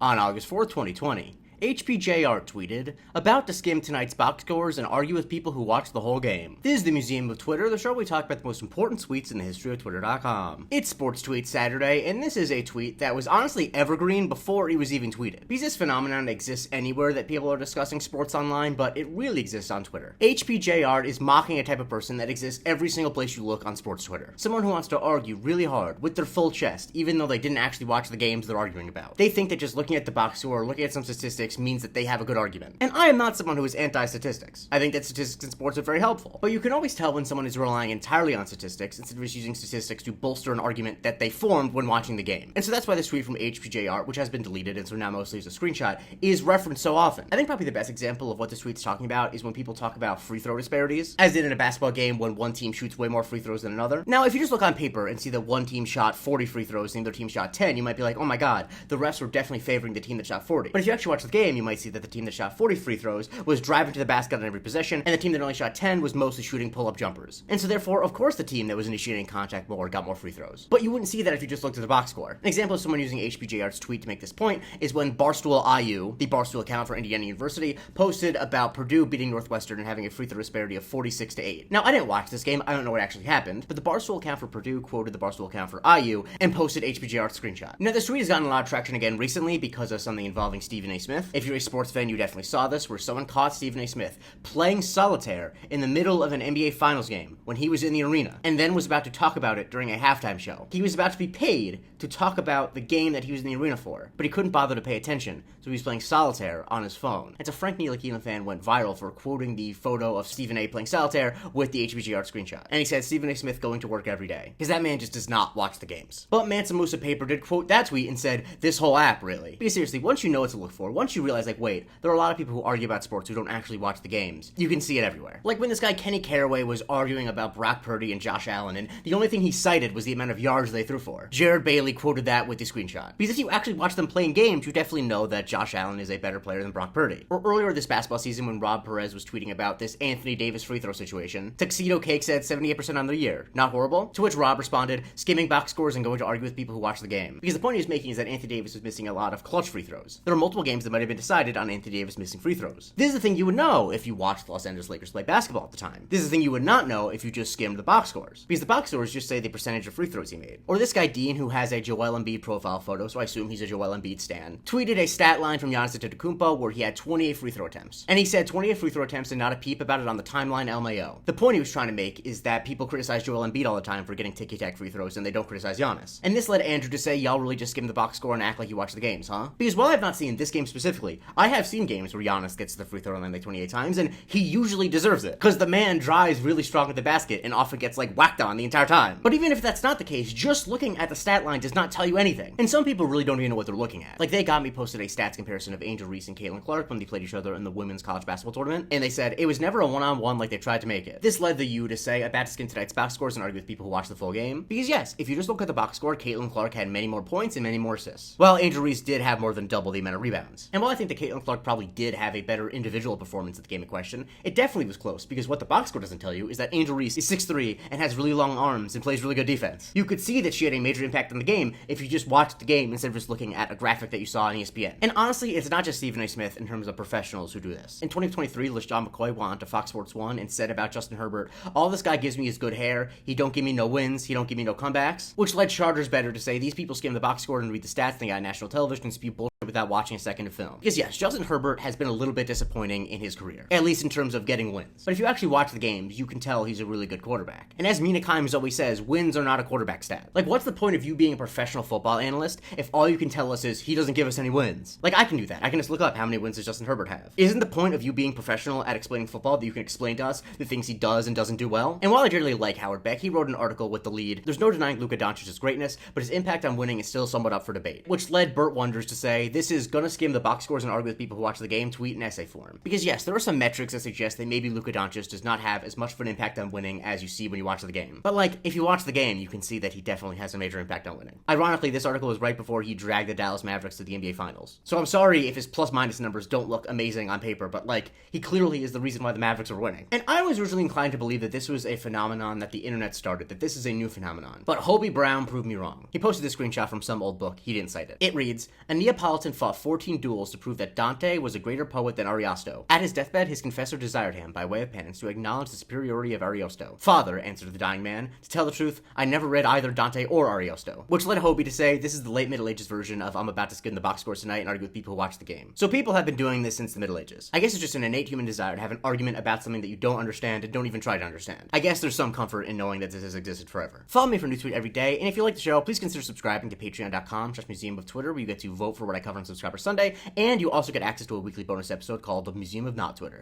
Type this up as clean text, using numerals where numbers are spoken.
On August 4th, 2020, HPJR tweeted, "About to skim tonight's box scores and argue with people who watched the whole game." This is the Museum of Twitter, the show where we talk about the most important tweets in the history of Twitter.com. It's Sports Tweet Saturday, and this is a tweet that was honestly evergreen before it was even tweeted. Because this phenomenon exists anywhere that people are discussing sports online, but it really exists on Twitter. HPJR is mocking a type of person that exists every single place you look on sports Twitter. Someone who wants to argue really hard, with their full chest, even though they didn't actually watch the games they're arguing about. They think that just looking at the box score or looking at some statistics means that they have a good argument. And I am not someone who is anti-statistics. I think that statistics in sports are very helpful. But you can always tell when someone is relying entirely on statistics instead of just using statistics to bolster an argument that they formed when watching the game. And so that's why this tweet from HPJR, which has been deleted and so now mostly is a screenshot, is referenced so often. I think probably the best example of what this tweet's talking about is when people talk about free throw disparities, as in a basketball game when one team shoots way more free throws than another. Now, if you just look on paper and see that one team shot 40 free throws and the other team shot 10, you might be like, oh my god, the refs were definitely favoring the team that shot 40. But if you actually watch the game, you might see that the team that shot 40 free throws was driving to the basket on every possession, and the team that only shot 10 was mostly shooting pull-up jumpers. And so therefore, of course, the team that was initiating contact more got more free throws. But you wouldn't see that if you just looked at the box score. An example of someone using HPJR's tweet to make this point is when Barstool IU, the Barstool account for Indiana University, posted about Purdue beating Northwestern and having a free throw disparity of 46-8. Now, I didn't watch this game, I don't know what actually happened, but the Barstool account for Purdue quoted the Barstool account for IU and posted HPJR's screenshot. Now, this tweet has gotten a lot of traction again recently because of something involving Stephen A. Smith. If you're a sports fan, you definitely saw this, where someone caught Stephen A. Smith playing solitaire in the middle of an NBA Finals game when he was in the arena, and then was about to talk about it during a halftime show. He was about to be paid to talk about the game that he was in the arena for, but he couldn't bother to pay attention, so he was playing solitaire on his phone. And so Frank Ntilikina fan went viral for quoting the photo of Stephen A. playing solitaire with the HBGR screenshot. And he said, Stephen A. Smith going to work every day. Because that man just does not watch the games. But Mansa Musa Paper did quote that tweet and said, this whole app, really. Because seriously, once you know what to look for, once you realize, like, wait, there are a lot of people who argue about sports who don't actually watch the games, you can see it everywhere. Like when this guy Kenny Caraway was arguing about Brock Purdy and Josh Allen, and the only thing he cited was the amount of yards they threw for. Jared Bailey quoted that with the screenshot. Because if you actually watch them playing games, you definitely know that Josh Allen is a better player than Brock Purdy. Or earlier this basketball season when Rob Perez was tweeting about this Anthony Davis free throw situation, Tuxedo Cake said 78% on the year. Not horrible? To which Rob responded, skimming box scores and going to argue with people who watch the game. Because the point he was making is that Anthony Davis was missing a lot of clutch free throws. There are multiple games that might have been decided on Anthony Davis missing free throws. This is the thing you would know if you watched the Los Angeles Lakers play basketball at the time. This is the thing you would not know if you just skimmed the box scores. Because the box scores just say the percentage of free throws he made. Or this guy Dean, who has a Joel Embiid profile photo, so I assume he's a Joel Embiid stan, tweeted a stat line from Giannis Antetokounmpo where he had 28 free throw attempts. And he said 28 free throw attempts and not a peep about it on the timeline LMAO. The point he was trying to make is that people criticize Joel Embiid all the time for getting ticky-tack free throws and they don't criticize Giannis. And this led Andrew to say, y'all really just skim the box score and act like you watch the games, huh? Because while I've not seen this game specifically, I have seen games where Giannis gets to the free throw line like 28 times and he usually deserves it. Because the man drives really strong at the basket and often gets like whacked on the entire time. But even if that's not the case, just looking at the stat line does not tell you anything. And some people really don't even know what they're looking at. Like they got me posted a stats comparison of Angel Reese and Caitlin Clark when they played each other in the women's college basketball tournament, and they said it was never a one-on-one like they tried to make it. This led the U to say, about to skim tonight's box scores and argue with people who watch the full game. Because yes, if you just look at the box score, Caitlin Clark had many more points and many more assists. While Angel Reese did have more than double the amount of rebounds. And while I think that Caitlin Clark probably did have a better individual performance at the game in question, it definitely was close, because what the box score doesn't tell you is that Angel Reese is 6'3" and has really long arms and plays really good defense. You could see that she had a major impact on the game if you just watched the game instead of just looking at a graphic that you saw on ESPN. And honestly, it's not just Stephen A. Smith in terms of professionals who do this. In 2023, LeSean McCoy went on to Fox Sports 1 and said about Justin Herbert, all this guy gives me is good hair, he don't give me no wins, he don't give me no comebacks, which led Charters Better to say these people skim the box score and read the stats and they got national television and spew bullshit without watching a second of film. Because yes, Justin Herbert has been a little bit disappointing in his career, at least in terms of getting wins. But if you actually watch the games, you can tell he's a really good quarterback. And as Mina Kimes always says, wins are not a quarterback stat. Like, what's the point of you being a professional football analyst if all you can tell us is he doesn't give us any wins? Like, I can do that. I can just look up how many wins does Justin Herbert have. Isn't the point of you being professional at explaining football that you can explain to us the things he does and doesn't do well? And while I generally like Howard Beck, he wrote an article with the lead, there's no denying Luka Doncic's greatness, but his impact on winning is still somewhat up for debate. Which led Burt Wonders to say, this is gonna skim the box box scores and argue with people who watch the game, tweet in essay form. Because yes, there are some metrics that suggest that maybe Luka Doncic does not have as much of an impact on winning as you see when you watch the game. But like, if you watch the game, you can see that he definitely has a major impact on winning. Ironically, this article was right before he dragged the Dallas Mavericks to the NBA Finals. So I'm sorry if his plus-minus numbers don't look amazing on paper, but like, he clearly is the reason why the Mavericks are winning. And I was originally inclined to believe that this was a phenomenon that the internet started, that this is a new phenomenon. But Hobie Brown proved me wrong. He posted this screenshot from some old book. He didn't cite it. It reads, "A Neapolitan fought 14 duels to prove that Dante was a greater poet than Ariosto. At his deathbed, his confessor desired him, by way of penance, to acknowledge the superiority of Ariosto. Father," answered the dying man, "to tell the truth, I never read either Dante or Ariosto." Which led Hobie to say, this is the late Middle Ages version of I'm about to skim the box scores tonight and argue with people who watch the game. So people have been doing this since the Middle Ages. I guess it's just an innate human desire to have an argument about something that you don't understand and don't even try to understand. I guess there's some comfort in knowing that this has existed forever. Follow me for a new tweet every day, and if you like the show, please consider subscribing to patreon.com/Museum of Twitter, where you get to vote for what I cover on Subscriber Sunday, and you also get access to a weekly bonus episode called The Museum of Not Twitter.